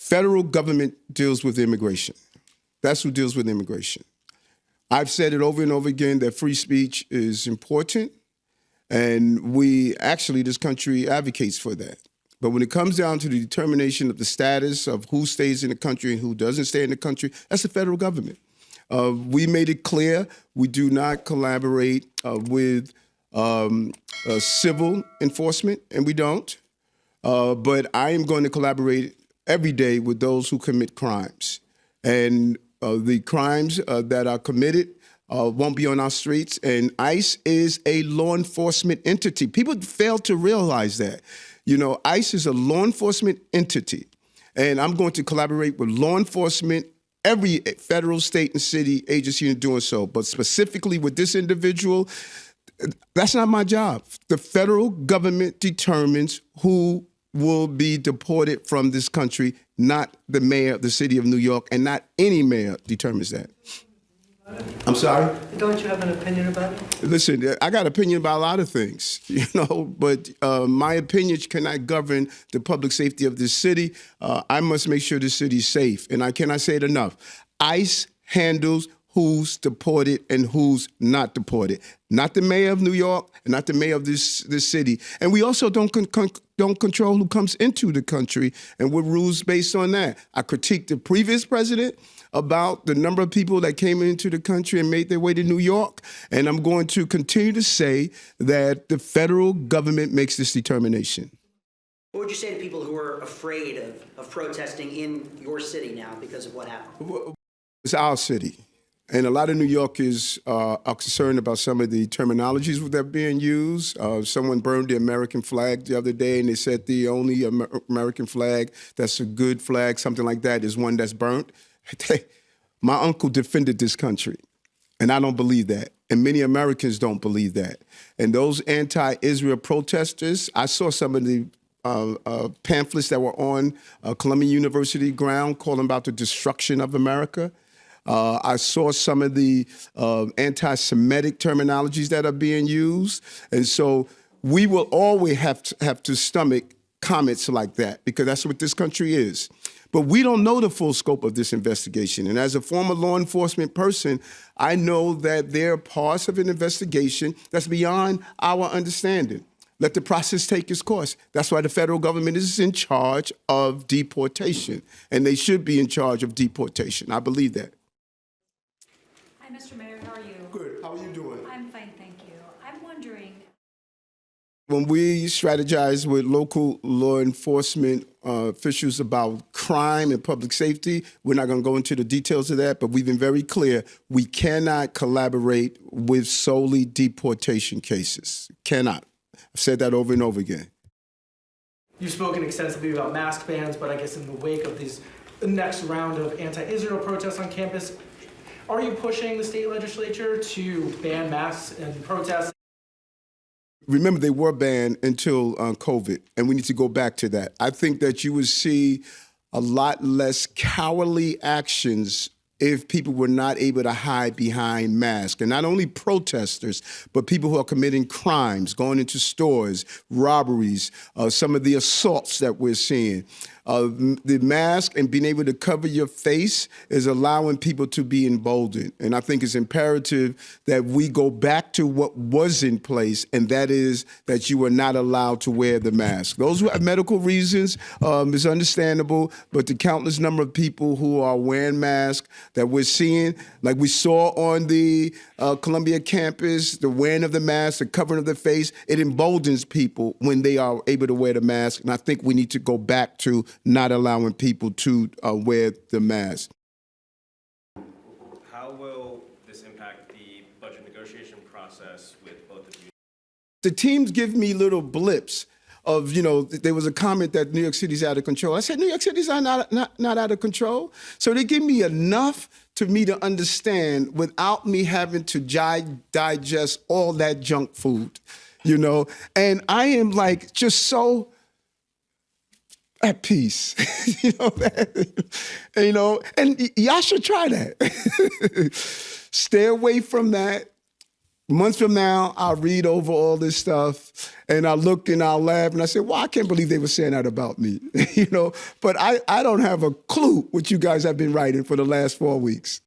federal government deals with immigration. That's who deals with immigration. I've said it over and over again that free speech is important, and this country advocates for that. But when it comes down to the determination of the status of who stays in the country and who doesn't stay in the country, that's the federal government. We made it clear we do not collaborate with civil enforcement, and we don't. But I am going to collaborate every day with those who commit crimes. And the crimes that are committed won't be on our streets. And ICE is a law enforcement entity. People fail to realize that. You know, ICE is a law enforcement entity. And I'm going to collaborate with law enforcement, every federal, state, and city agency in doing so. But specifically with this individual, that's not my job. The federal government determines who will be deported from this country, not the mayor of the city of New York, and not any mayor determines that. I'm sorry? Don't you have an opinion about it? Listen, I got an opinion about a lot of things, but my opinions cannot govern the public safety of this city. I must make sure the city's safe, and I cannot say it enough. ICE handles who's deported and who's not deported. Not the mayor of New York and not the mayor of this city. And we also don't control who comes into the country and what rules based on that. I critiqued the previous president about the number of people that came into the country and made their way to New York. And I'm going to continue to say that the federal government makes this determination. What would you say to people who are afraid of protesting in your city now because of what happened? It's our city. And a lot of New Yorkers are concerned about some of the terminologies that are being used. Someone burned the American flag the other day, and they said the only American flag that's a good flag, something like that, is one that's burnt. My uncle defended this country, and I don't believe that. And many Americans don't believe that. And those anti-Israel protesters, I saw some of the pamphlets that were on Columbia University ground calling about the destruction of America. I saw some of the anti-Semitic terminologies that are being used. And so we will always have to stomach comments like that because that's what this country is. But we don't know the full scope of this investigation. And as a former law enforcement person, I know that there are parts of an investigation that's beyond our understanding. Let the process take its course. That's why the federal government is in charge of deportation, and they should be in charge of deportation. I believe that. Hi, Mr. Mayor, how are you? Good. How are you doing? I'm fine, thank you. I'm wondering... When we strategize with local law enforcement officials about crime and public safety, we're not going to go into the details of that, but we've been very clear. We cannot collaborate with solely deportation cases. Cannot. I've said that over and over again. You've spoken extensively about mask bans, but I guess in the wake of the next round of anti-Israel protests on campus, are you pushing the state legislature to ban masks and protests? Remember, they were banned until COVID, and we need to go back to that. I think that you would see a lot less cowardly actions if people were not able to hide behind masks. And not only protesters, but people who are committing crimes, going into stores, robberies, some of the assaults that we're seeing. The mask and being able to cover your face is allowing people to be emboldened. And I think it's imperative that we go back to what was in place, and that is that you are not allowed to wear the mask. Those who have medical reasons is understandable, but the countless number of people who are wearing masks that we're seeing, like we saw on the Columbia campus, the wearing of the mask, the covering of the face, it emboldens people when they are able to wear the mask. And I think we need to go back to not allowing people to wear the mask. How will this impact the budget negotiation process with both of you? The teams give me little blips of, there was a comment that New York City's out of control. I said, New York City's not out of control. So they give me enough to me to understand without me having to digest all that junk food, And I am like just so at peace, and y'all should try that. Stay away from that. months from now, I'll read over all this stuff and I'll look and I'll laugh and I say, well, I can't believe they were saying that about me, you know? But I don't have a clue what you guys have been writing for the last 4 weeks.